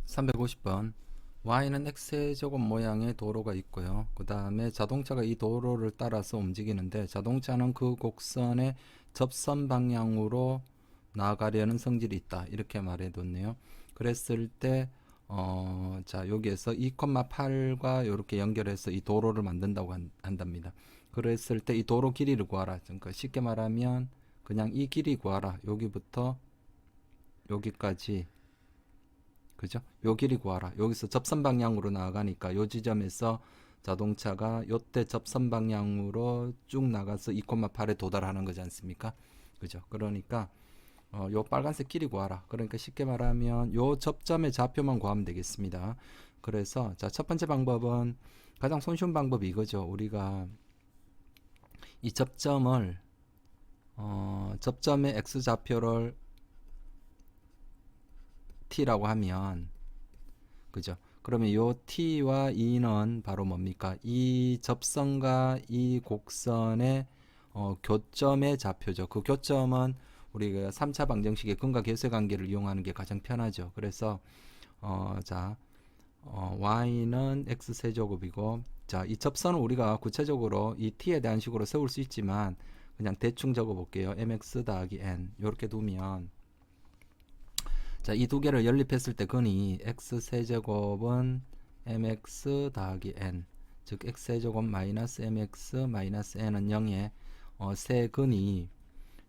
350번 y는 x제곱 모양의 도로가 있고요. 그 다음에 자동차가 이 도로를 따라서 움직이는데 자동차는 그 곡선의 접선 방향으로 나아가려는 성질이 있다. 이렇게 말해뒀네요. 그랬을 때 자 여기에서 2,8과 이렇게 연결해서 이 도로를 만든다고 한답니다. 그랬을 때 이 도로 길이를 구하라. 그러니까 쉽게 말하면 그냥 이 길이 구하라. 여기부터 여기까지, 그죠? 요 길이 구하라. 여기서 접선 방향으로 나아가니까 요 지점에서 자동차가 요때 접선 방향으로 쭉 나가서 2,8에 도달하는 거지 않습니까? 그죠? 그러니까 요 빨간색 길이 구하라. 그러니까 쉽게 말하면 요 접점의 좌표만 구하면 되겠습니다. 그래서 자, 첫 번째 방법은 가장 손쉬운 방법이 이거죠. 우리가 이 접점을 접점의 x 좌표를 t라고 하면, 그죠? 그러면 요 t와 e는 바로 뭡니까? 이 접선과 이 곡선의 교점의 좌표죠. 그 교점은 우리가 3차 방정식의 근과 계수의 관계를 이용하는 게 가장 편하죠. 그래서 자 y는 x 세제곱이고, 자 이 접선은 우리가 구체적으로 이 t에 대한 식으로 세울 수 있지만 그냥 대충 적어 볼게요. mx 더하기 n 이렇게 두면, 자, 이 두 개를 연립했을 때 근이 x 세제곱은 mx 더하기 n, 즉 x 세제곱 마이너스 mx 마이너스 n은 0의 세 근이,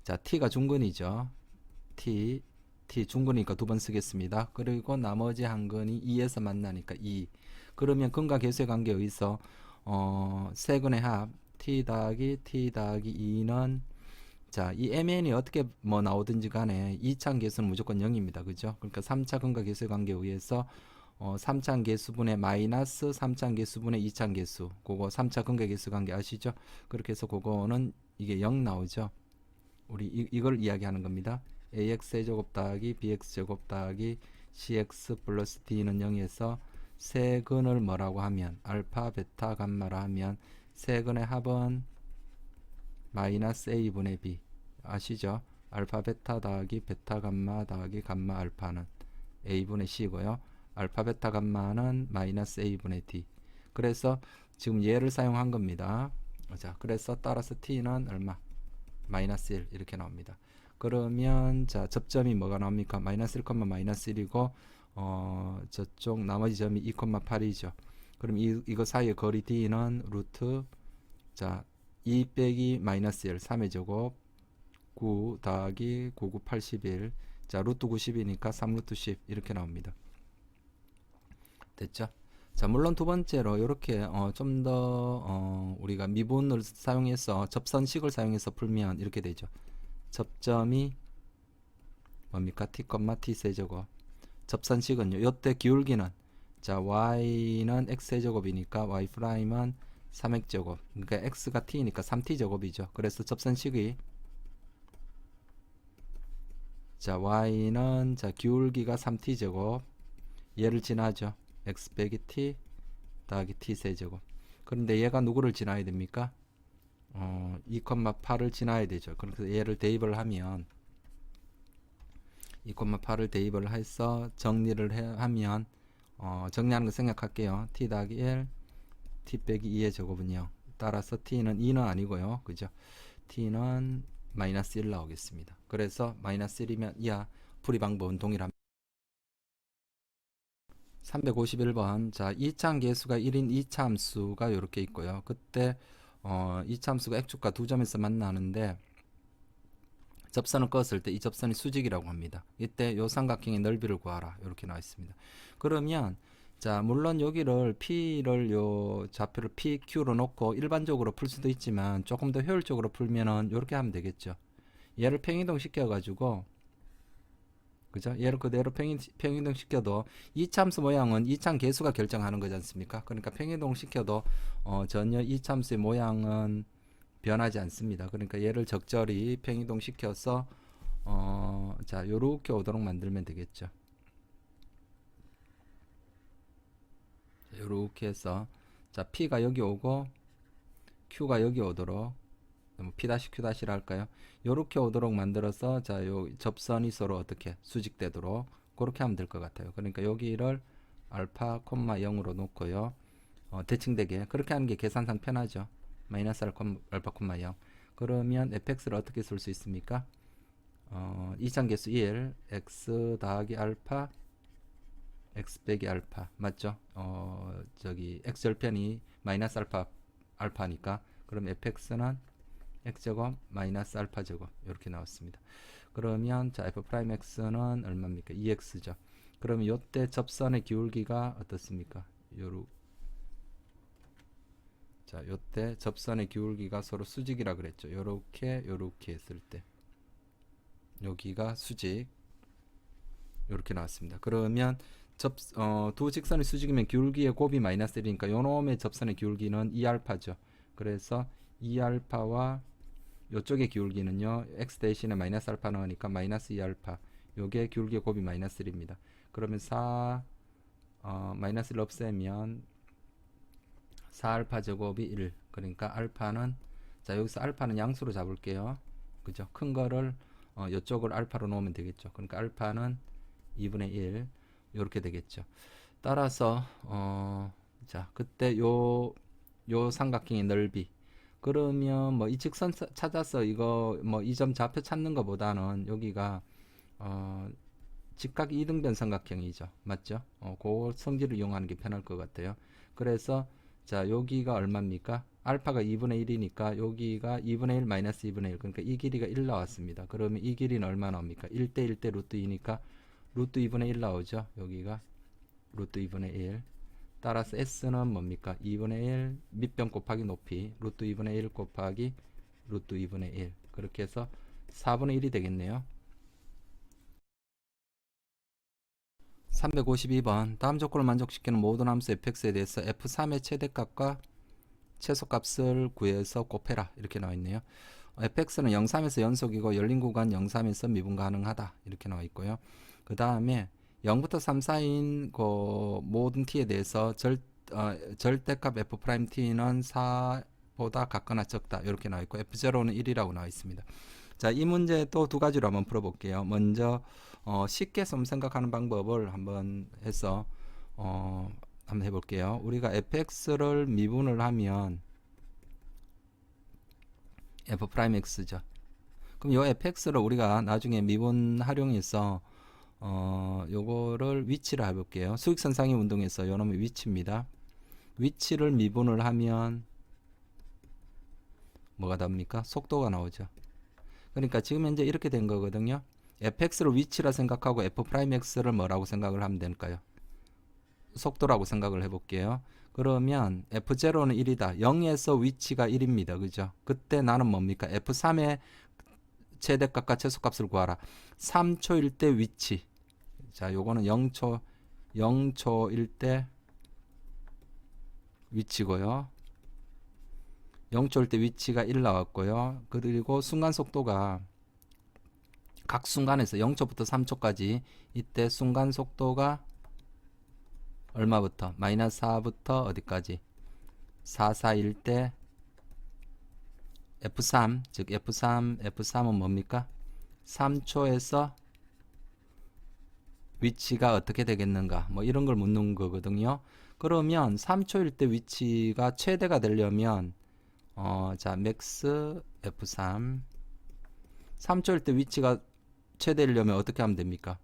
자 t가 중근이죠. t 중근이니까 두 번 쓰겠습니다. 그리고 나머지 한 근이 2에서 만나니까 2. 그러면 근과 계수의 관계에 의해서 세 근의 합 t 더하기 2는, 자, 이 MN이 어떻게 뭐 나오든지 간에 2차 계수는 무조건 0입니다. 그죠? 그러니까 3차 근과 계수의 관계에 의해서 3차 계수분의 마이너스 3차 계수분의 2차 계수, 그거 3차 근과 계수 관계 아시죠? 그렇게 해서 그거는 이게 0 나오죠. 우리 이걸 이야기하는 겁니다. ax 세제곱 더하기 bx 제곱 더하기 cx 플러스 d는 0에서 세 근을 뭐라고 하면 알파, 베타, 감마라 하면 세 근의 합은 마이너스 a분의 b 아시죠? 알파 베타 더하기 베타 감마 더하기 감마 알파는 a분의 c고요. 알파 베타 감마는 마이너스 a분의 d. 그래서 지금 얘를 사용한 겁니다. 자, 그래서 따라서 t는 얼마? 마이너스 1 이렇게 나옵니다. 그러면 자 접점이 뭐가 나옵니까? 마이너스 1, 마이너스 1이고 저쪽 나머지 점이 2,8이죠. 그럼 이거 사이의 거리 d는 루트, 자 2 빼기 마이너스 1 3의 제곱 9 더하기 9, 9, 81, 자 루트 90이니까 3 루트 10 이렇게 나옵니다. 됐죠? 자 물론 두 번째로 이렇게 좀 더 우리가 미분을 사용해서 접선식을 사용해서 풀면 이렇게 되죠. 접점이 뭡니까? t, t 세제곱. 접선식은요. 요때 기울기는, 자 y는 x 세제곱이니까 y 프라임은 3x제곱. 그러니까 x가 t니까 3t 제곱이죠. 그래서 접선식이, 자 y는 자 기울기가 3t 제곱, 얘를 지나죠. x 빼기 t 더하기 t 세제곱. 그런데 얘가 누구를 지나야 됩니까? 2,8을 지나야 되죠. 그래서 얘를 대입을 하면 2,8을 대입을 해서 정리를 하면 정리하는 거 생각할게요. t 더하기 1 t 빼기 2의 제곱은 0. 따라서 t는 2는 아니고요. 그죠? t는 마이너스 1 나오겠습니다. 그래서 마이너스 1이면 이하 풀이 방법은 동일합니다. 351번. 자, 2차 계수가 1인 2차 함수가 이렇게 있고요. 그때 2차 함수가 x축과 두 점에서 만나는데 접선을 그었을 때 이 접선이 수직이라고 합니다. 이때 요 삼각형의 넓이를 구하라. 이렇게 나와 있습니다. 그러면 자, 물론 여기를 p를 요 좌표를 pq로 놓고 일반적으로 풀 수도 있지만 조금 더 효율적으로 풀면은 이렇게 하면 되겠죠. 얘를 평이동 시켜 가지고, 그죠? 얘를 그대로 평이동 시켜도 이참수 모양은 이참 계수가 결정하는 거지 않습니까? 그러니까 평이동 시켜도 전혀 이참수의 모양은 변하지 않습니다. 그러니까 얘를 적절히 평이동 시켜서 자 요렇게 오도록 만들면 되겠죠. 요렇게 해서 자 p가 여기 오고 q가 여기 오도록, p-q-라 할까요? 요렇게 오도록 만들어서 자 요 접선이 서로 어떻게 수직되도록 그렇게 하면 될 것 같아요. 그러니까 여기를 알파, 0으로 놓고요. 대칭되게 그렇게 하는 게 계산상 편하죠. 마이너스 알파, 0. 그러면 fx를 어떻게 쓸 수 있습니까? 이차계수 1, x 더하기 알파, x 빼기 알파 맞죠? 저기 x 절편이 마이너스 알파니까 그럼 fx는 x제곱 마이너스 알파 제곱 이렇게 나왔습니다. 그러면 자 f 프라임 x는 얼마입니까? 2x죠. 그러면 요때 접선의 기울기가 어떻습니까? 자 요때 접선의 기울기가 서로 수직이라 그랬죠. 요렇게 했을 때 여기가 수직 이렇게 나왔습니다. 그러면 두 직선의 수직이면 기울기의 곱이 마이너스 1이니까 요놈의 접선의 기울기는 2알파죠. 그래서 2알파와 요쪽의 기울기는요. x 대신에 마이너스 알파 넣으니까 마이너스 2알파. 요게 기울기의 곱이 마이너스 1입니다. 그러면 마이너스 1 없애면 4알파 제곱이 1. 그러니까 알파는 자 여기서 알파는 양수로 잡을게요. 그죠? 큰 거를 요쪽을 알파로 놓으면 되겠죠. 그러니까 알파는 2분의 1 이렇게 되겠죠. 따라서 자 그때 요 삼각형의 넓이 그러면 뭐 이 직선 찾아서 이거 뭐 이 점 좌표 찾는 것보다는 여기가 직각 이등변 삼각형이죠. 맞죠? 그 성질을 이용하는 게 편할 것 같아요. 그래서 자 여기가 얼마입니까? 알파가 2분의 1이니까 여기가 2분의 1 마이너스 2분의 1 그러니까 이 길이가 1 나왔습니다. 그러면 이 길이는 얼마 나옵니까? 1대 1대 루트 2니까 루트 2분의 1 나오죠. 여기가 루트 2분의 1 따라서 S는 뭡니까? 2분의 1 밑변 곱하기 높이 루트 2분의 1 곱하기 루트 2분의 1 그렇게 해서 4분의 1이 되겠네요. 352번 다음 조건을 만족시키는 모든 함수 fx에 대해서 f3의 최대값과 최소값을 구해서 곱해라 이렇게 나와 있네요. fx는 0,3에서 연속이고 열린 구간 0,3에서 미분 가능하다 이렇게 나와 있고요. 그 다음에 0부터 3 사이인 그 모든 t에 대해서 절대값 f't는 4보다 같거나 적다 이렇게 나와 있고 f0는 1이라고 나와 있습니다. 자, 이 문제 또 두 가지로 한번 풀어볼게요. 먼저 쉽게 좀 생각하는 방법을 한번 해서 한번 해볼게요. 우리가 fx를 미분을 하면 f'x죠. 그럼 요 fx를 우리가 나중에 미분 활용해서 요거를 위치를 해볼게요. 수직선상의 운동에서 요놈의 위치입니다. 위치를 미분을 하면 뭐가 답니까? 속도가 나오죠. 그러니까 지금 현재 이렇게 된 거거든요. fx를 위치라 생각하고 f'x를 뭐라고 생각을 하면 될까요? 속도라고 생각을 해볼게요. 그러면 f0는 1이다. 0에서 위치가 1입니다. 그죠? 그때 나는 뭡니까? f3의 최대값과 최소값을 구하라. 3초일 때 위치. 자, 요거는 0초일 때 위치고요. 0초일 때 위치가 1 나왔고요. 그리고 순간 속도가 각 순간에서 0초부터 3초까지 이때 순간 속도가 얼마부터? 마이너스 4부터 어디까지? 4일 때 F3, 즉 F3은 뭡니까? 3초에서 위치가 어떻게 되겠는가? 뭐 이런 걸 묻는 거거든요. 그러면 3초일 때 위치가 최대가 되려면 자, 맥스 F3 3초일 때 위치가 최대이려면 어떻게 하면 됩니까?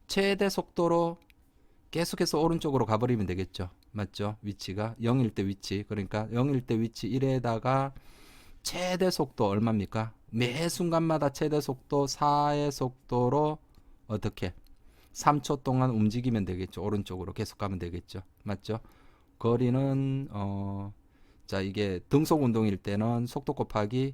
최대 속도로 계속해서 오른쪽으로 가버리면 되겠죠. 맞죠? 위치가 0일 때 위치. 그러니까 0일 때 위치 1에다가 최대 속도 얼마입니까? 매 순간마다 최대 속도 4의 속도로 어떻게? 3초 동안 움직이면 되겠죠. 오른쪽으로 계속 가면 되겠죠. 맞죠? 거리는 자, 이게 등속 운동일 때는 속도 곱하기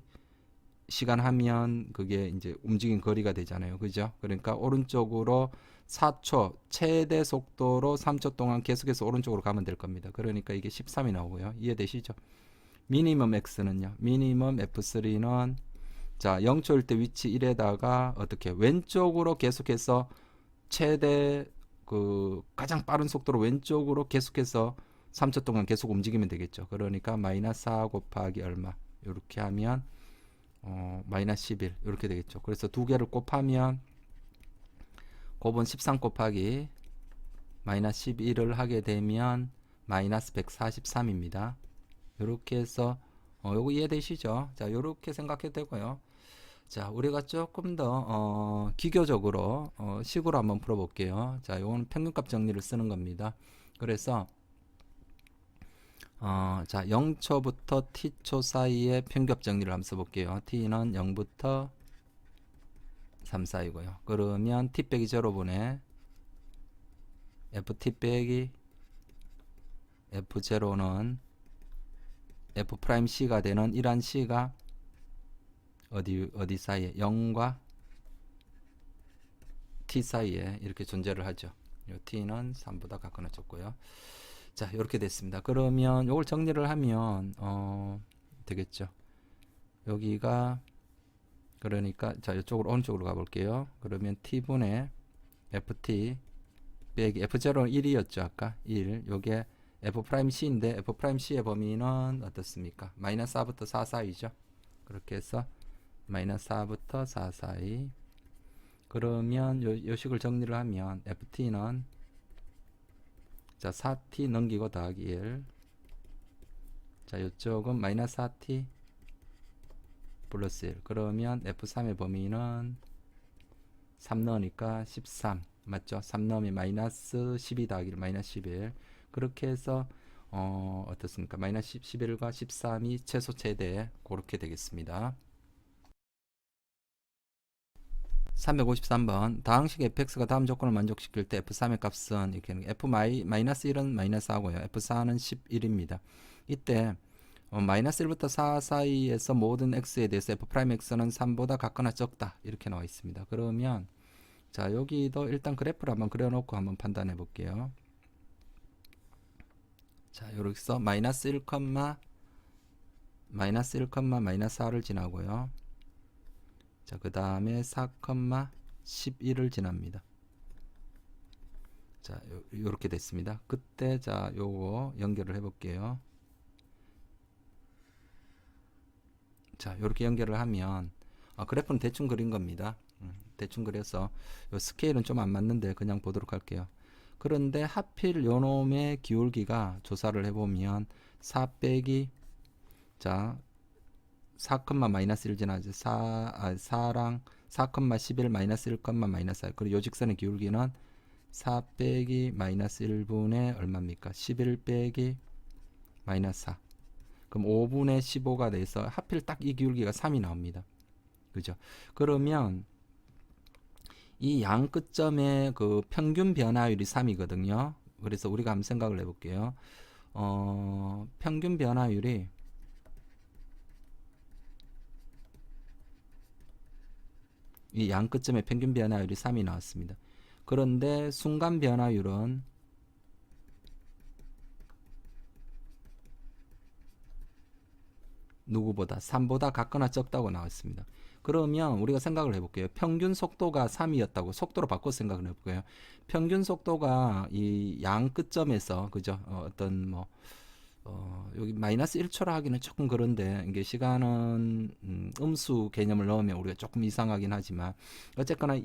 시간 하면 그게 이제 움직인 거리가 되잖아요. 그죠? 그러니까 오른쪽으로 4초 최대 속도로 3초 동안 계속해서 오른쪽으로 가면 될 겁니다. 그러니까 이게 13이 나오고요. 이해되시죠? 미니멈 x는요. 미니멈 f3는 자, 0초일 때 위치 1에다가 어떻게 왼쪽으로 계속해서 최대 그 가장 빠른 속도로 왼쪽으로 계속해서 3초 동안 계속 움직이면 되겠죠. 그러니까 마이너스 4 곱하기 얼마 이렇게 하면 마이너스 11 이렇게 되겠죠. 그래서 두 개를 곱하면 곱은 13 곱하기 마이너스 11을 하게 되면 마이너스 143입니다. 이렇게 해서 요거 이해되시죠? 자, 요렇게 생각해도 되고요. 자, 우리가 조금 더 기교적으로 식으로 한번 풀어볼게요. 자, 요거는 평균값 정리를 쓰는 겁니다. 그래서 자, 0초부터 t초 사이의 평균값 정리를 한번 써볼게요. t는 0부터 3 사이고요. 그러면 t 빼기 0분의 ft 빼기 f0는 f'c가 되는 이러한 c가 어디 사이에 0과 t 사이에 이렇게 존재를 하죠. 요 t는 3보다 같거나 적고요. 자, 이렇게 됐습니다. 그러면 이걸 정리를 하면 되겠죠. 여기가 그러니까 자, 이쪽으로 오른쪽으로 가볼게요. 그러면 t분의 ft 빼기 f0는 1이었죠. 아까 1. 요게 f'c인데 f'c의 범위는 어떻습니까? 마이너스 4부터 4 사이죠. 그렇게 해서 마이너스 4부터 4 사이. 그러면 요 식을 정리를 하면 ft는 자, 4t 넘기고 더하기 1. 자, 이쪽은 마이너스 4t 플러스 1. 그러면 f3의 범위는 3 넣으니까 13. 맞죠? 3 넣으면 마이너스 12 더하기 1, 마이너스 11. 그렇게 해서 어떻습니까? 마이너스 11과 13이 최소 최대 그렇게 되겠습니다. 353번 다항식 fx가 다음 조건을 만족시킬 때 f3의 값은 이렇게 마이너스 1은 마이너스 4고요. f4는 11입니다. 이때 마이너스 1부터 4 사이에서 모든 x에 대해서 f'x는 3보다 같거나 적다 이렇게 나와 있습니다. 그러면 자, 여기도 일단 그래프를 한번 그려놓고 한번 판단해 볼게요. 자, 여기서 마이너스 1, 마이너스 4를 지나고요. 자, 그 다음에 4, 11을 지납니다. 자, 요렇게 됐습니다. 그때 자, 요거 연결을 해 볼게요. 자, 요렇게 연결을 하면 그래프는 대충 그린 겁니다. 대충 그려서 요 스케일은 좀 안 맞는데 그냥 보도록 할게요. 그런데 하필 요놈의 기울기가 조사를 해보면 4 빼기 자 4, 마이너스 1 지나죠. 4랑 4, 11 마이너스 1, 마이너스 4. 그리고 요 직선의 기울기는 4 빼기 마이너스 1분의 얼마입니까? 11 빼기 마이너스 4. 그럼 5분의 15가 돼서 하필 딱 이 기울기가 3이 나옵니다. 그죠? 그러면 이 양 끝점의 그 평균 변화율이 3이거든요. 그래서 우리가 한번 생각을 해볼게요. 평균 변화율이 이 양 끝점의 평균 변화율이 3이 나왔습니다. 그런데 순간 변화율은 누구보다 3보다 같거나 적다고 나왔습니다. 그러면 우리가 생각을 해볼게요. 평균 속도가 3이었다고 속도로 바꿔 생각을 해볼게요. 평균 속도가 이 양 끝점에서 그죠? 어떤 뭐 여기 마이너스 1초라 하기는 조금 그런데 이게 시간은 음수 개념을 넣으면 우리가 조금 이상하긴 하지만 어쨌거나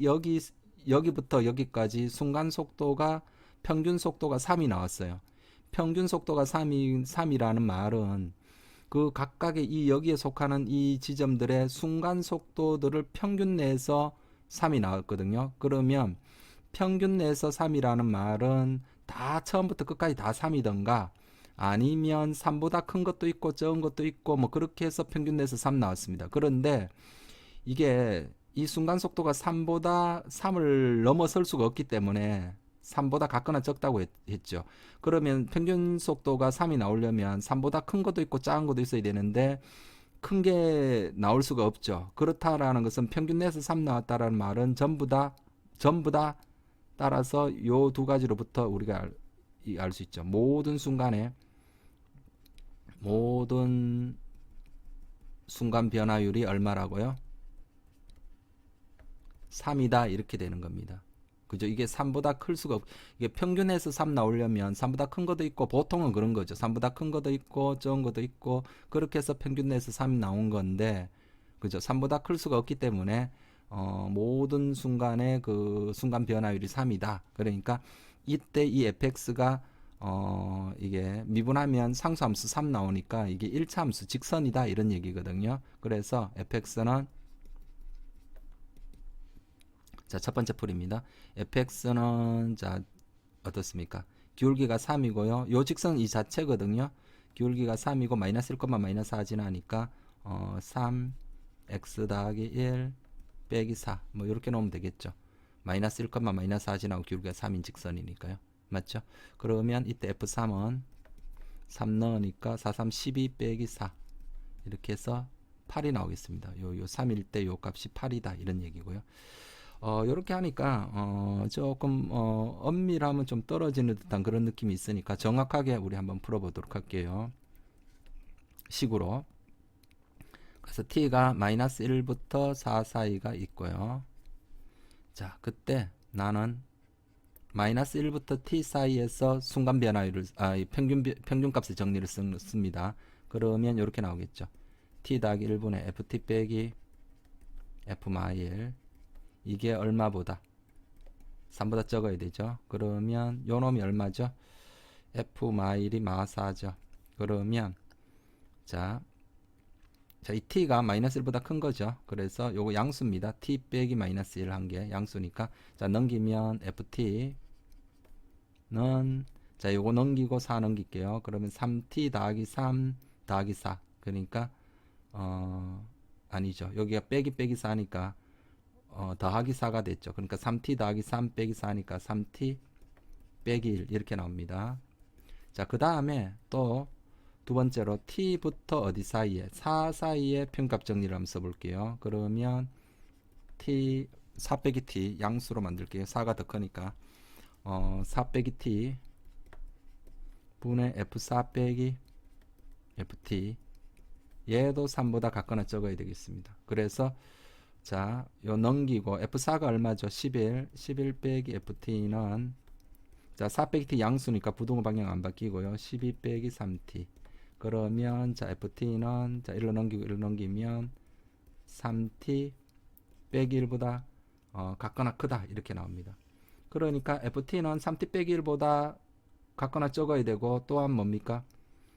여기부터 여기까지 순간 속도가 평균 속도가 3이 나왔어요. 평균 속도가 3이라는 말은 그 각각의 이 여기에 속하는 이 지점들의 순간 속도들을 평균 내에서 3이 나왔거든요. 그러면 평균 내에서 3이라는 말은 다 처음부터 끝까지 다 3이던가 아니면 3보다 큰 것도 있고 적은 것도 있고 뭐 그렇게 해서 평균 내에서 3 나왔습니다. 그런데 이게 이 순간 속도가 3을 넘어설 수가 없기 때문에 3보다 같거나 적다고 했죠. 그러면 평균 속도가 3이 나오려면 3보다 큰 것도 있고 작은 것도 있어야 되는데 큰 게 나올 수가 없죠. 그렇다라는 것은 평균 내에서 3 나왔다라는 말은 전부 다 따라서 요 두 가지로부터 우리가 알 수 있죠. 모든 순간 변화율이 얼마라고요? 3이다 이렇게 되는 겁니다. 그죠? 이게 3보다 클 수가 이게 평균에서 3 나오려면 3보다 큰 것도 있고 보통은 그런 거죠. 3보다 큰 것도 있고 적은 것도 있고 그렇게 해서 평균 내에서 3이 나온 건데 그죠? 3보다 클 수가 없기 때문에 모든 순간의 그 순간 변화율이 3이다. 그러니까 이때 이 fx가 이게 미분하면 상수함수 3 나오니까 이게 1차 함수 직선이다 이런 얘기거든요. 그래서 fx는 자, 첫 번째 풀입니다. fx는 자 어떻습니까? 기울기가 3이고요. 요 직선 이 자체거든요. 기울기가 3이고 마이너스 1, 마이너스 4 지나니까 3 x 더하기 1 빼기 4 뭐 이렇게 놓으면 되겠죠. 마이너스 1, 마이너스 4 지나고 기울기가 3인 직선이니까요. 맞죠? 그러면 이때 f3은 3 넣으니까 4, 3, 12 빼기 4 이렇게 해서 8이 나오겠습니다. 요 3일 때 요 값이 8이다 이런 얘기고요. 요렇게 하니까 조금 엄밀함은 좀 떨어지는 듯한 그런 느낌이 있으니까 정확하게 우리 한번 풀어보도록 할게요. 식으로. 그래서 t가 마이너스 1부터 4 사이가 있고요. 자, 그때 나는 마이너스 1부터 t 사이에서 순간 변화율을 평균값의 정리를 씁니다. 그러면 이렇게 나오겠죠. t 더하기 1분의 ft 빼기 f 마일 이게 얼마보다 3보다 적어야 되죠. 그러면 요 놈이 얼마죠? f 마일이 마사죠. 그러면 이 t가 마이너스 1보다 큰 거죠. 그래서 요거 양수입니다. t 빼기 마이너스 1 한 게 양수니까 자 넘기면 ft는 자 요거 넘기고 4 넘길게요. 그러면 3t 더하기 3 더하기 4 그러니까 아니죠. 여기가 빼기 4니까 더하기 4가 됐죠. 그러니까 3t 더하기 3 빼기 4니까 3t 빼기 1 이렇게 나옵니다. 자, 그 다음에 또 두 번째로 t부터 어디 사이에 4 사이에 평값 정리를 한번 써볼게요. 그러면 t 4 빼기 t 양수로 만들게요. 4가 더 크니까 4 빼기 t 분의 f4 빼기 ft 얘도 3보다 같거나 적어야 되겠습니다. 그래서 자, 요 넘기고 f4가 얼마죠? 11 빼기 ft는 자, 4 빼기 t 양수니까 부등호 방향 안 바뀌고요. 12 빼기 3t 그러면 자 ft는 자 1로 넘기고 1로 넘기면 3t 빼기 1보다 같거나 크다 이렇게 나옵니다. 그러니까 ft는 3t 빼기 1보다 같거나 적어야 되고 또한 뭡니까?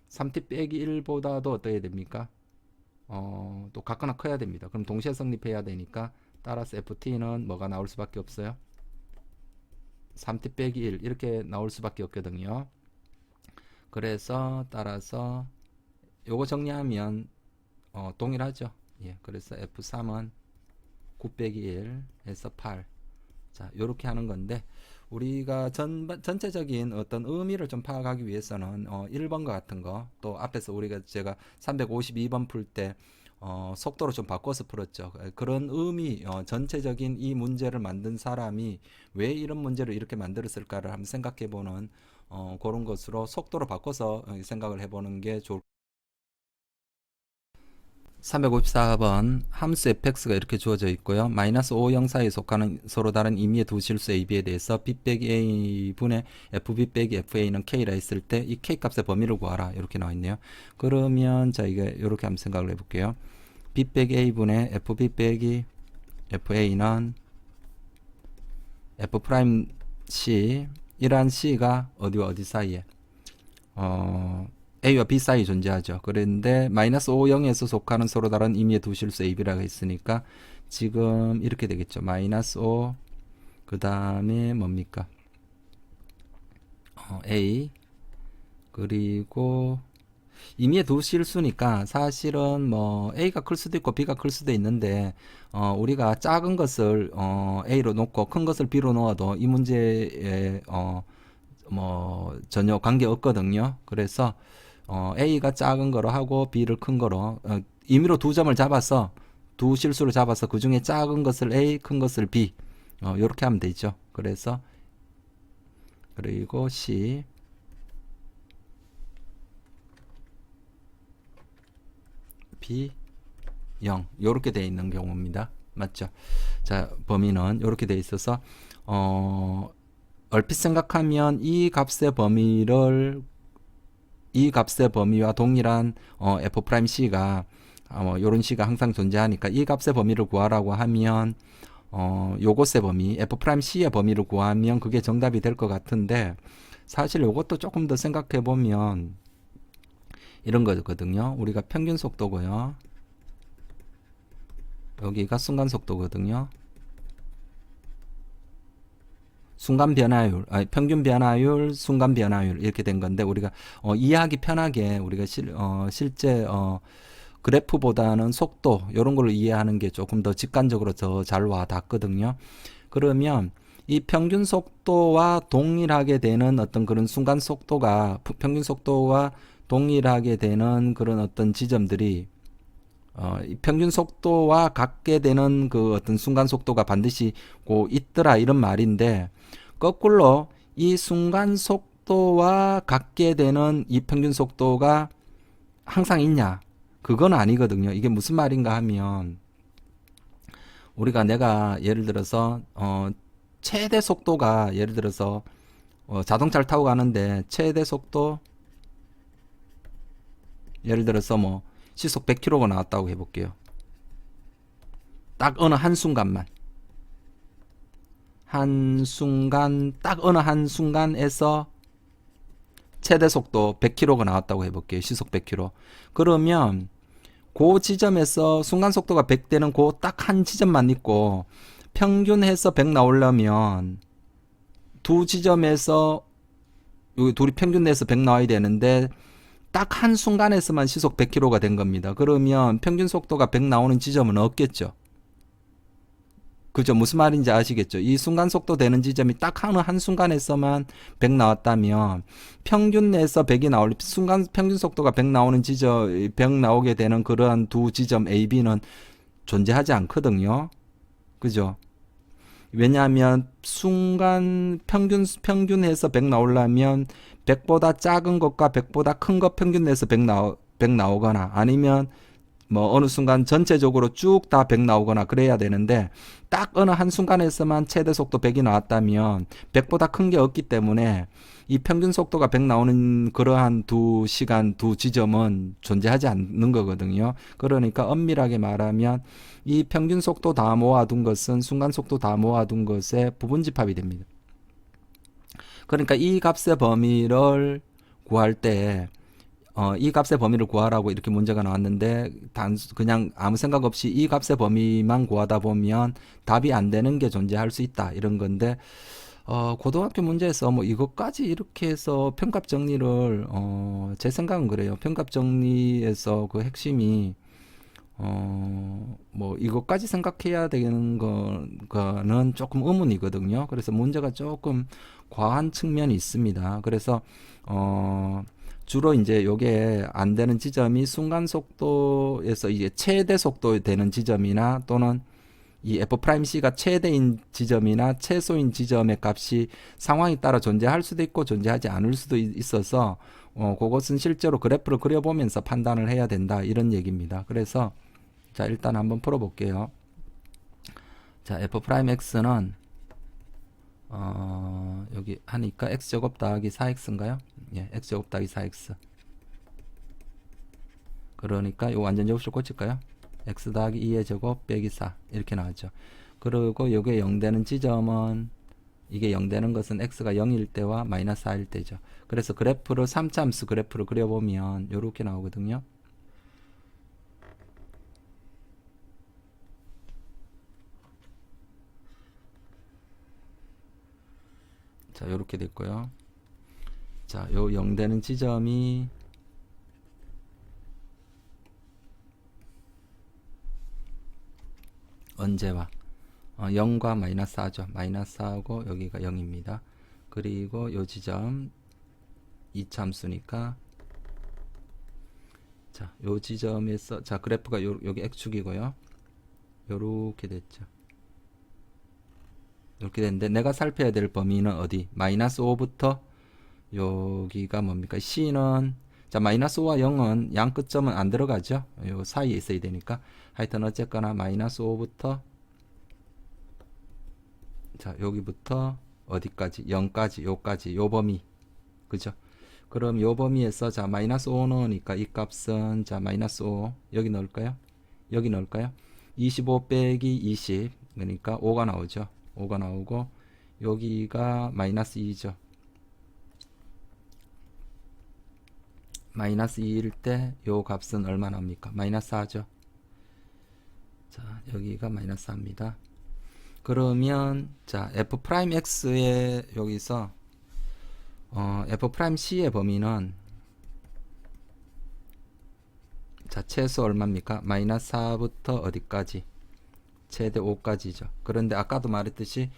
3t 빼기 1보다도 어떠해야 됩니까? 또 같거나 커야 됩니다. 그럼 동시에 성립해야 되니까 따라서 ft는 뭐가 나올 수밖에 없어요? 3t 빼기 1 이렇게 나올 수밖에 없거든요. 그래서 따라서 요거 정리하면 동일하죠. 예, 그래서 f3은 9 빼기 1 해서 8. 자, 요렇게 하는 건데 우리가 전체적인 어떤 의미를 좀 파악하기 위해서는 1번과 같은 거 또 앞에서 제가 352번 풀 때 속도로 좀 바꿔서 풀었죠. 그런 의미 전체적인 이 문제를 만든 사람이 왜 이런 문제를 이렇게 만들었을까를 한번 생각해 보는 그런 것으로 속도로 바꿔서 생각을 해보는 게 좋을 354번 함수 fx가 이렇게 주어져 있고요. 마이너스 5, 0 사이에 속하는 서로 다른 임의의 두 실수 a, b에 대해서 b 빼기 a분의 fb 빼기 fa는 k라 했을 때 이 k 값의 범위를 구하라 이렇게 나와 있네요. 그러면 자 이게 이렇게 한번 생각을 해볼게요. b 빼기 a분의 fb 빼기 fa는 f 프라임 c 이러한 c가 어디와 어디 사이에 A와 B 사이 존재하죠. 그런데 마이너스 5, 0에서 속하는 서로 다른 임의의 두 실수 A, B라고 했으니까 지금 이렇게 되겠죠. 마이너스 5 그 다음에 뭡니까? A 그리고 임의의 두 실수니까 사실은 뭐 A가 클 수도 있고 B가 클 수도 있는데 우리가 작은 것을 A로 놓고 큰 것을 B로 놓아도 이 문제에 뭐 전혀 관계 없거든요. 그래서 A가 작은 거로 하고 B를 큰 거로 임의로 두 점을 잡아서 두 실수를 잡아서 그 중에 작은 것을 A, 큰 것을 B 이렇게 하면 되죠. 그래서 그리고 C B 0 이렇게 되어 있는 경우입니다. 맞죠? 자, 범위는 이렇게 되어 있어서 얼핏 생각하면 이 값의 범위와 동일한 f'c가 뭐 요런 식이 항상 존재하니까 이 값의 범위를 구하라고 하면 요것의 범위 F'C의 범위를 구하면 그게 정답이 될 것 같은데 사실 요것도 조금 더 생각해 보면 이런 거거든요. 우리가 평균 속도고요. 여기가 순간 속도거든요. 순간 변화율, 평균 변화율, 순간 변화율 이렇게 된 건데 우리가 이해하기 편하게 우리가 실제 그래프보다는 속도 이런 걸로 이해하는 게 조금 더 직관적으로 더 잘 와 닿거든요. 그러면 이 평균 속도와 동일하게 되는 어떤 그런 순간 속도가 평균 속도와 동일하게 되는 그런 어떤 지점들이 이 평균 속도와 같게 되는 그 어떤 순간 속도가 반드시 있더라 이런 말인데 거꾸로 이 순간 속도와 같게 되는 이 평균 속도가 항상 있냐? 그건 아니거든요. 이게 무슨 말인가 하면 내가 예를 들어서 최대 속도가 예를 들어서 자동차를 타고 가는데 최대 속도 예를 들어서 뭐 시속 100km가 나왔다고 해볼게요. 딱 어느 한순간만 딱 어느 한순간에서 최대 속도 100km가 나왔다고 해볼게요. 시속 100km. 그러면 그 지점에서 순간 속도가 100되는 그 딱 한 지점만 있고 평균해서 100 나오려면 두 지점에서 여기 둘이 평균 내서 100 나와야 되는데 딱 한 순간에서만 시속 100km가 된 겁니다. 그러면 평균 속도가 100 나오는 지점은 없겠죠. 그죠? 무슨 말인지 아시겠죠? 이 순간 속도 되는 지점이 딱 한 순간에서만 100 나왔다면 평균 내에서 100이 나올 순간 평균 속도가 100 나오는 지점 100 나오게 되는 그러한 두 지점 A, B는 존재하지 않거든요. 그죠? 왜냐하면 순간 평균해서 100 나오려면 100보다 작은 것과 100보다 큰 것 평균 내서 100 나오거나 아니면 뭐 어느 순간 전체적으로 쭉 다 100 나오거나 그래야 되는데 딱 어느 한 순간에서만 최대 속도 100이 나왔다면 100보다 큰 게 없기 때문에 이 평균 속도가 100 나오는 그러한 두 시간 두 지점은 존재하지 않는 거거든요. 그러니까 엄밀하게 말하면 이 평균 속도 다 모아둔 것은 순간 속도 다 모아둔 것의 부분집합이 됩니다. 그러니까 이 값의 범위를 구할 때 이 값의 범위를 구하라고 이렇게 문제가 나왔는데 그냥 아무 생각 없이 이 값의 범위만 구하다 보면 답이 안 되는 게 존재할 수 있다 이런 건데 고등학교 문제에서 뭐 이것까지 이렇게 해서 편값 정리를 제 생각은 그래요. 편값 정리에서 그 핵심이 뭐 이것까지 생각해야 되는 거는 조금 의문이거든요. 그래서 문제가 조금 과한 측면이 있습니다. 그래서 주로 이제 요게 안 되는 지점이 순간 속도에서 이제 최대 속도 되는 지점이나 또는 이 F'C가 최대인 지점이나 최소인 지점의 값이 상황에 따라 존재할 수도 있고 존재하지 않을 수도 있어서 그것은 실제로 그래프를 그려보면서 판단을 해야 된다 이런 얘기입니다. 그래서 자 일단 한번 풀어볼게요. 자 F'X는 여기 하니까 x제곱 더하기 4x인가요? 예, x제곱 더하기 4x. 그러니까 이거 완전 제곱식 고칠까요? x 더하기 2의 제곱 빼기 4 이렇게 나왔죠. 그리고 이게 0 되는 지점은 이게 0 되는 것은 x가 0일 때와 마이너스 4일 때죠. 그래서 그래프를 3차함수 그래프를 그려보면 이렇게 나오거든요. 자, 요렇게 됐고요. 자, 요 0 되는 지점이 언제와 0과 마이너스 4죠. 마이너스 4하고 여기가 0입니다. 그리고 요 지점 2차 함수니까 자, 요 지점에서 자, 그래프가 여기 x축이고요. 요렇게 됐죠. 이렇게 됐는데 내가 살펴야 될 범위는 어디? 마이너스 5부터 여기가 뭡니까? C는 자 마이너스 5와 0은 양 끝점은 안 들어가죠. 요 사이에 있어야 되니까 하여튼 어쨌거나 마이너스 5부터 자 여기부터 어디까지? 0까지 요까지 요 범위 그죠? 그럼 요 범위에서 자 마이너스 5 넣으니까 이 값은 자 마이너스 5 여기 넣을까요? 여기 넣을까요? 25 빼기 20 그러니까 5가 나오죠. 5가 나오고 여기가 마이너스 2죠. 마이너스 2일 때 요 값은 얼마 나옵니까? 마이너스 4죠. 자 여기가 마이너스 4입니다. 그러면 자 f'x의 여기서 f'c의 범위는 자 최소 얼마입니까? 마이너스 4부터 어디까지? 최대 5까지죠. 그런데 아까도 말했듯이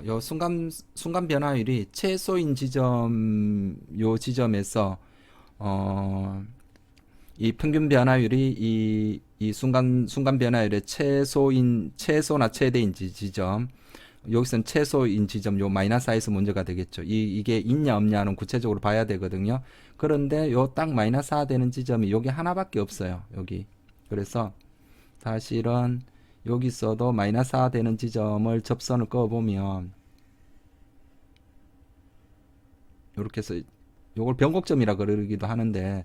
요 순간 변화율이 최소인 지점 요 지점에서 이 평균 변화율이 이 순간 변화율의 최소나 최대인 지점 여기선 최소인 지점 요 마이너스 4에서 문제가 되겠죠. 이게 있냐 없냐는 구체적으로 봐야 되거든요. 그런데 요 딱 마이너스 4 되는 지점이 여기 하나밖에 없어요. 여기. 그래서 사실은 여기서도 마이너스 4 되는 지점을 접선을 그어보면 이렇게 해서 요걸 변곡점이라 그러기도 하는데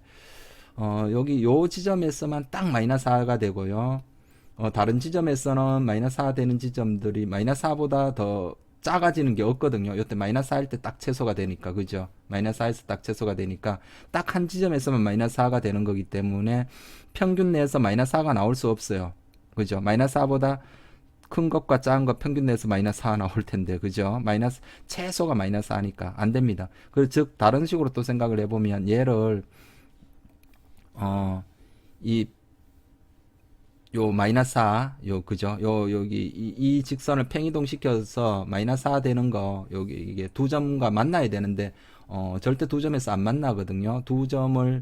여기 요 지점에서만 딱 마이너스 4가 되고요. 다른 지점에서는 마이너스 4 되는 지점들이 마이너스 4보다 더 작아지는 게 없거든요. 요때 마이너스 4일 때 딱 최소가 되니까 그죠? 마이너스 4에서 딱 최소가 되니까 딱 한 지점에서만 마이너스 4가 되는 거기 때문에 평균 내에서 마이너스 4가 나올 수 없어요. 그죠? 마이너스 4보다 큰 것과 작은 것 평균 내에서 마이너스 4 나올 텐데 그죠? 마이너스 최소가 마이너스 4니까 안 됩니다. 그 즉 다른 식으로 또 생각을 해보면 얘를 요 마이너스 4, 그죠? 여기 이 직선을 팽이동 시켜서 마이너스 4 되는 거 여기 이게 두 점과 만나야 되는데 절대 두 점에서 안 만나거든요. 두 점을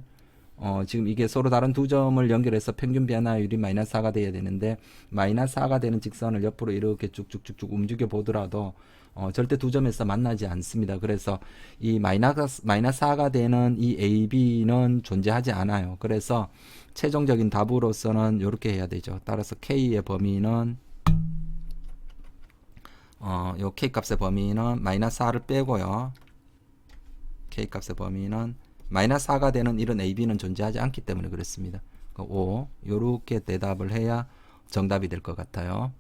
지금 이게 서로 다른 두 점을 연결해서 평균 변화율이 마이너스 4가 돼야 되는데 마이너스 4가 되는 직선을 옆으로 이렇게 쭉쭉쭉쭉 움직여 보더라도 절대 두 점에서 만나지 않습니다. 그래서 이 마이너스 4가 되는 이 AB는 존재하지 않아요. 그래서 최종적인 답으로서는 이렇게 해야 되죠. 따라서 K의 범위는 요 K 값의 범위는 마이너스 4를 빼고요. K 값의 범위는 마이너스 4가 되는 이런 AB는 존재하지 않기 때문에 그렇습니다. 5 요렇게 대답을 해야 정답이 될 것 같아요.